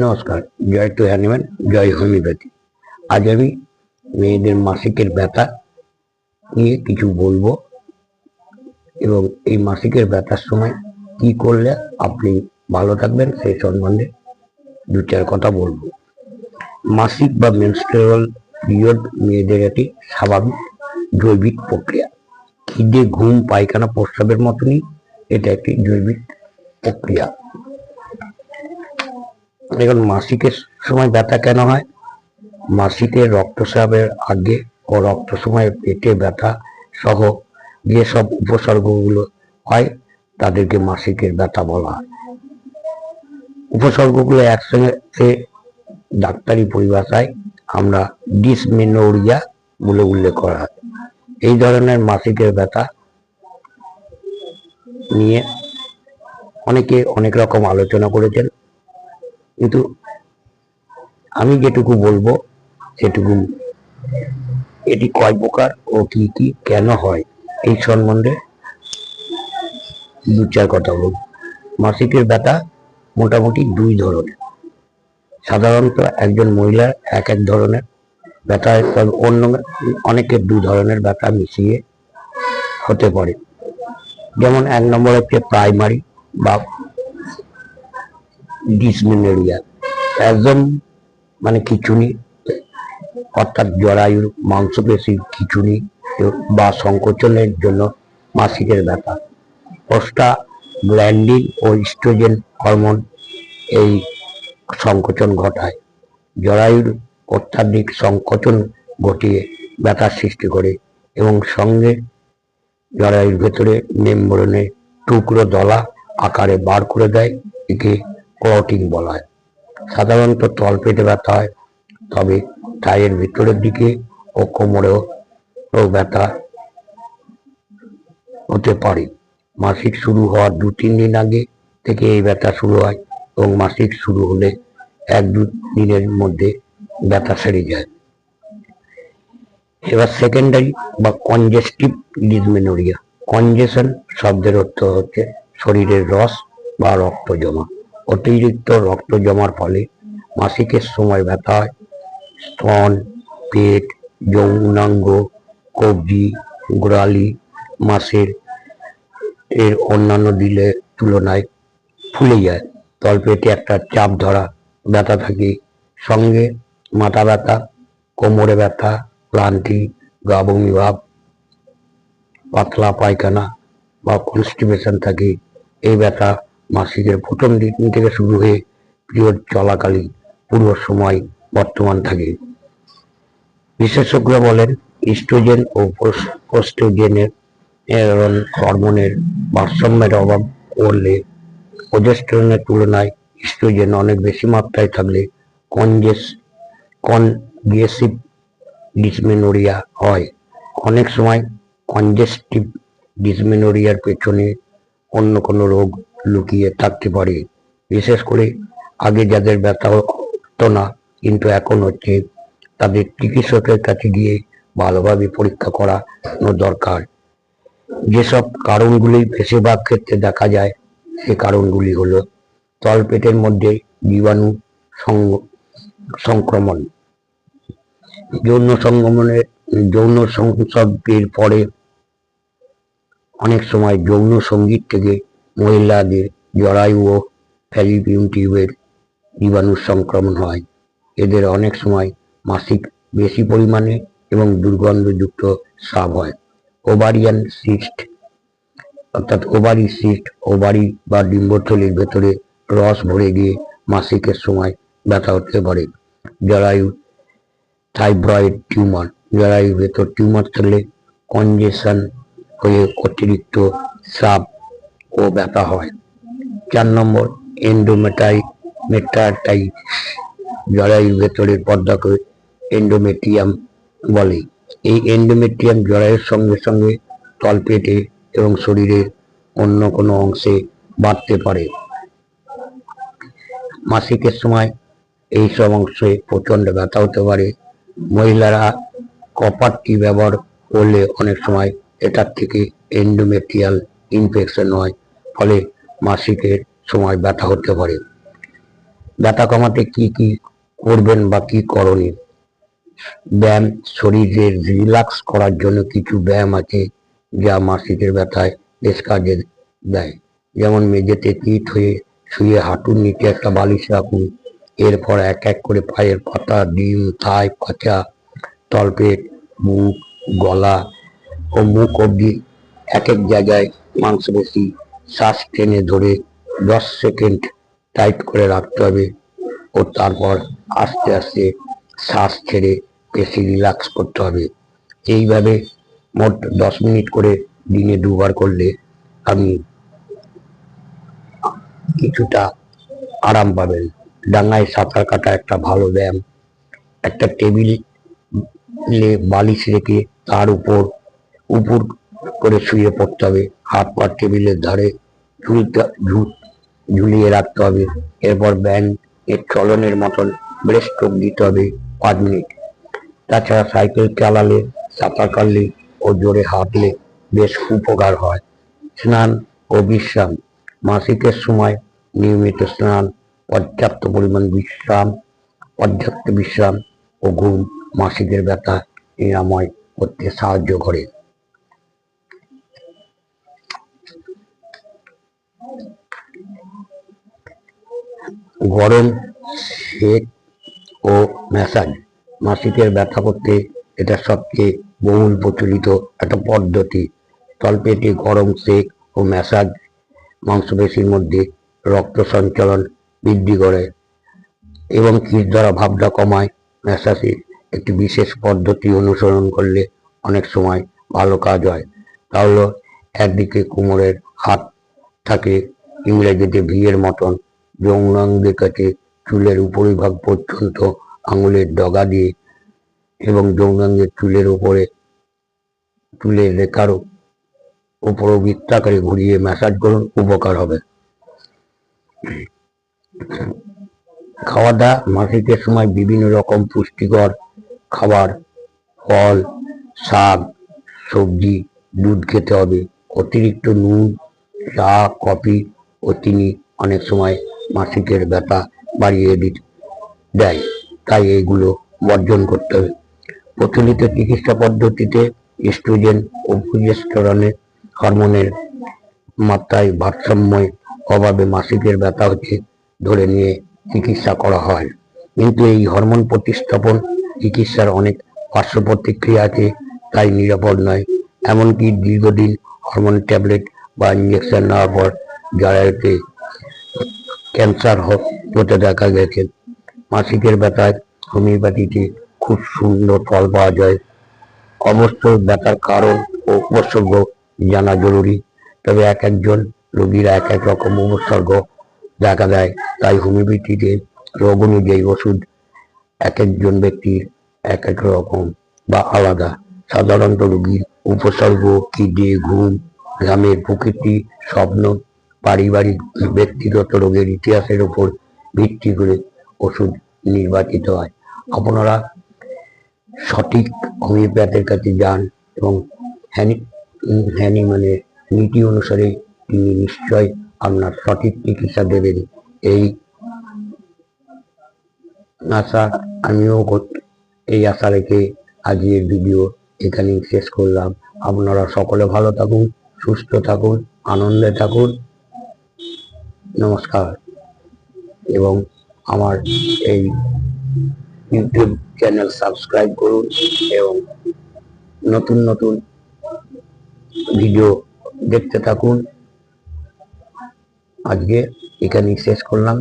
নমস্কার, জয় to Hahnemann, জয় হোমিওপ্যাথি। আজ আমি মেয়েদের মাসিকের ব্যথা নিয়ে কিছু বলবো এবং এই মাসিকের ব্যথার সময় কি করলে আপনি ভালো থাকবেন সেই সম্বন্ধে দু চার কথা বলবো। মাসিক বা মেনস্ট্রুয়াল পিরিয়ড মেয়েদের একটি স্বাভাবিক জৈবিক প্রক্রিয়া। খিদে, ঘুম, পায়খানা, প্রস্রাবের মতনই এটা একটি জৈবিক প্রক্রিয়া। এখন মাসিকের সময় ব্যথা কেন হয়? মাসিকের রক্তস্রাবের আগে ও রক্ত সময়ে পেটে ব্যথা সহ যেসব উপসর্গগুলো হয় তাদেরকে মাসিকের ব্যথা বলা হয়। উপসর্গগুলো একসঙ্গে ডাক্তারি পরিভাষায় আমরা ডিসমেনোরিয়া বলে উল্লেখ করা হয়। এই ধরনের মাসিকের ব্যথা নিয়ে অনেকে অনেক রকম আলোচনা করেছেন, কিন্তু আমি যেটুকু বলবো সেটুকু, এটি কয় প্রকার ও কি কি কেন হয় এই সম্বন্ধে দু চার কথা বলব। মাসিকের ব্যথা মোটামুটি দুই ধরনের। সাধারণত একজন মহিলার এক এক ধরনের ব্যথা, অন্য অনেকের দু ধরনের ব্যথা মিশিয়ে হতে পারে। যেমন এক নম্বর হচ্ছে প্রাইমারি বা ডিসমেনোরিয়া। একদম মানে খিঁচুনি, অর্থাৎ জরায়ুর মাংসপেশির খিঁচুনি বা সংকোচনের জন্য মাসিকের ব্যথা। প্রোস্টাগ্ল্যান্ডিন ও ইস্ট্রোজেন হরমোন এই সংকোচন ঘটায়। জরায়ুর অত্যাধিক সংকোচন ঘটিয়ে ব্যথার সৃষ্টি করে এবং সঙ্গে জরায়ুর ভেতরে মেমব্রেনে টুকরো দলা আকারে বার করে দেয়। একে ক্লটিং বলা হয়। সাধারণত তলপেটে ব্যথা হয়, তবে থাইয়ের ভিতরের দিকে ও কোমরেও ব্যথা হতে পারে। মাসিক শুরু হওয়ার 2-3 দিন আগে থেকে এই ব্যথা শুরু হয় এবং মাসিক শুরু হলে 1-2 দিনের মধ্যে ব্যথা সেরে যায়। এবার সেকেন্ডারি বা কনজেস্টিভ ডিসমেনোরিয়া। কনজেশন শব্দের অর্থ হচ্ছে শরীরের রস বা রক্ত জমা। অতিরিক্ত রক্ত জমার ফলে মাসিকের সময় ব্যথা হয়। স্তন, পেট, যৌনাঙ্গ, কবজি, গোড়ালি মাসের অন্যান্য দিলের তুলনায় ফুলে যায়। তলপেটে একটা চাপ ধরা ব্যথা থাকে, সঙ্গে মাথা ব্যথা, কোমরে ব্যথা, ক্লান্তি, গা বমি ভাব, পাতলা পায়খানা বা কনস্টিপেশন থাকে। এই ব্যথা মাসিকের প্রথম দিন থেকে শুরু হয়ে পিরিয়ড চলাকালীন পুরো সময় বর্তমান থাকে। বিশেষজ্ঞরা বলেন ইস্ট্রোজেন ও প্রোস্টেজেনের হরমোনের ভারসাম্যের অভাব করলে, প্রোজেস্টেরনের তুলনায় ইস্ট্রোজেন অনেক বেশি মাত্রায় থাকলে কনজেসিভ ডিসমেনোরিয়া হয়। অনেক সময় কনজেস্টিভ ডিসমেনোরিয়ার পেছনে অন্য কোনো রোগ লুকিয়ে থাকতে পারে। বিশেষ করে আগে যাদের ব্যথা হতো না কিন্তু এখন হচ্ছে, তাদের চিকিৎসকের কাছে গিয়ে ভালোভাবে পরীক্ষা করানো দরকার। যেসব কারণগুলি বেশিরভাগ ক্ষেত্রে দেখা যায় সে কারণগুলি হলো তলপেটের মধ্যে জীবাণু সংক্রমণ, যৌন সংসর্গের পরে অনেক সময় যৌন সঙ্গীত থেকে মহিলাদের জরায়ু ও ফ্যালোপিয়ান টিউবের জীবাণুর সংক্রমণ হয়। এদের অনেক সময় মাসিক বেশি পরিমাণে এবং দুর্গন্ধযুক্ত স্রাব হয়। ওভারিয়ান সিস্ট, অর্থাৎ ওভারি সিস্ট, ওভারি বা ডিম্বথলির ভেতরে রস ভরে গিয়ে মাসিকের সময় ব্যথা হতে পারে। জরায়ু থাইরয়েড টিউমার, জরায়ুর ভেতর টিউমার থাকলে কনজেশন হয়ে অতিরিক্ত স্রাব ও ব্যথা হয়। 4 নম্বর এন্ডোমেট্রাইটিস, জরায়ুর ভেতরের পর্দাকে এন্ডোমেট্রিয়াম বলে। এই এন্ডোমেট্রিয়াম জরায়ুর সঙ্গে সঙ্গে তলপেটে এবং শরীরের অন্য কোনো অংশে বাড়তে পারে। মাসিকের সময় এই সব অংশে প্রচন্ড ব্যথা হতে পারে। মহিলারা কপার টি ব্যবহার করলে অনেক সময় এটার থেকে এন্ডোমেট্রিয়াল ইনফেকশন হয়, ফলে মাসিকের সময় ব্যথা হতে পারে। ব্যথা কমাতে কি কি করবেন বা কি করণীয়? ব্যায়াম, শরীরের রিল্যাক্স করার জন্য কিছু ব্যায়াম আছে যা মাসিকের ব্যথায় বেশ কাজে দেয়। যেমন মেঝেতে পিঠ হয়ে শুয়ে হাঁটুর নিচে একটা বালিশ রাখুন। এরপর এক এক করে পায়ের পাতা, ডিম, থাই, পাছা, তলপেট, বুক, গলা ও মুখ অবধি এক এক জায়গায় মাংসপেশি শ্বাস টেনে ধরে 10 সেকেন্ড টাইট করে রাখতে হবে ও তারপর আস্তে আস্তে শ্বাস ছেড়ে পেশি রিল্যাক্স করতে হবে। এইভাবে মোট 10 মিনিট করে দিনে 2বার করলে আপনি কিছুটা আরাম পাবেন। ডাঙায় সাঁতার কাটা একটা ভালো ব্যায়াম। একটা টেবিলে বালিশ রেখে তার উপর উপর করে শুয়ে পড়তে হবে। হাত পা টেবিলের ধারে ঝুলিয়ে রাখতে হবে। এরপর ব্যায়াম এর চলনের মতন ব্রেস্ট স্ট্রোক দিতে হবে 5 মিনিট। তাছাড়া সাইকেল চালালে, সাঁতার কাটলে ও জোরে হাঁটলে বেশ উপকার হয়। স্নান ও বিশ্রাম, মাসিকের সময় নিয়মিত স্নান, পর্যাপ্ত বিশ্রাম ও ঘুম মাসিকের ব্যথা নিরাময় করতে সাহায্য করে। গরম সেক ও ম্যাসাজ, মাসিকের ব্যথা করতে এটা সবচেয়ে বহুল প্রচলিত একটা পদ্ধতি। তলপেটে গরম সেক ও ম্যাসাজ মাংসপেশির মধ্যে রক্ত সঞ্চালন বৃদ্ধি করে এবং কিস দ্বারা ভাবনা কমায়। ম্যাসাজের একটি বিশেষ পদ্ধতি অনুসরণ করলে অনেক সময় ভালো কাজ হয়। তা হলো, একদিকে কোমরের হাত থাকে ইংরেজিতে ভি এর মতন, যৌনাঙ্গের কাছে চুলের উপরিভাগ পর্যন্ত আঙুলের ডগা দিয়ে এবং যৌনাঙ্গের চুলের রেখার উপর বৃত্তাকারে ঘুরিয়ে ম্যাসাজ করুন, উপকার হবে। খাওয়া দাওয়া, মাসিকের সময় বিভিন্ন রকম পুষ্টিকর খাবার, ফল, শাক, সবজি, দুধ খেতে হবে। অতিরিক্ত নুন, চা, কফি ও চিনি অনেক সময় মাসিকের ব্যথা বাড়িয়ে দেয়, তাই এইগুলো বর্জন করতে হবে। প্রচলিত চিকিৎসা পদ্ধতিতে ইস্ট্রোজেন ও প্রোজেস্টেরনের হরমোনের মাত্রায় ভারসাম্যের অভাবে মাসিকের ব্যথা হচ্ছে ধরে নিয়ে চিকিৎসা করা হয়। কিন্তু এই হরমোন প্রতিস্থাপন চিকিৎসার অনেক পার্শ্ব প্রতিক্রিয়া আছে, তাই নিরাপদ নয়। এমনকি দীর্ঘদিন হরমোন ট্যাবলেট বা ইঞ্জেকশন নেওয়ার পর যারা এতে ক্যান্সার হতে দেখা গেছে। মাসিকের ব্যথায় হোমিওপ্যাথিতে খুব সুন্দর ফল পাওয়া যায়। অবশ্যই ব্যথার কারণ ও উপসর্গ জানা জরুরি, তবে এক একজন রোগীর এক এক রকম উপসর্গ দেখা দেয়, তাই হোমিওপ্যাথিতে রোগ অনুযায়ী ওষুধ এক একজন ব্যক্তির এক এক রকম বা আলাদা। সাধারণত রোগীর উপসর্গ, খিদে, ঘুম, ঘামের প্রকৃতি, স্বপ্ন, পারিবারিক ব্যক্তিগত রোগের ইতিহাসের উপর ভিত্তি করে ওষুধ নির্বাচিত হয়। আপনারা সঠিক হোমিওপ্যাথের কাছে যান এবং মানে নীতি অনুসারে তিনি নিশ্চয় আপনার সঠিক চিকিৎসা দেবেন, এই আশা রেখে আজকের ভিডিও এখানেই শেষ করলাম। আপনারা সকলে ভালো থাকুন, সুস্থ থাকুন, আনন্দে থাকুন। নমস্কার। এবং আমার এই ইউটিউব চ্যানেল সাবস্ক্রাইব করুন এবং নতুন নতুন ভিডিও দেখতে থাকুন। আজকে এখানেই শেষ করলাম।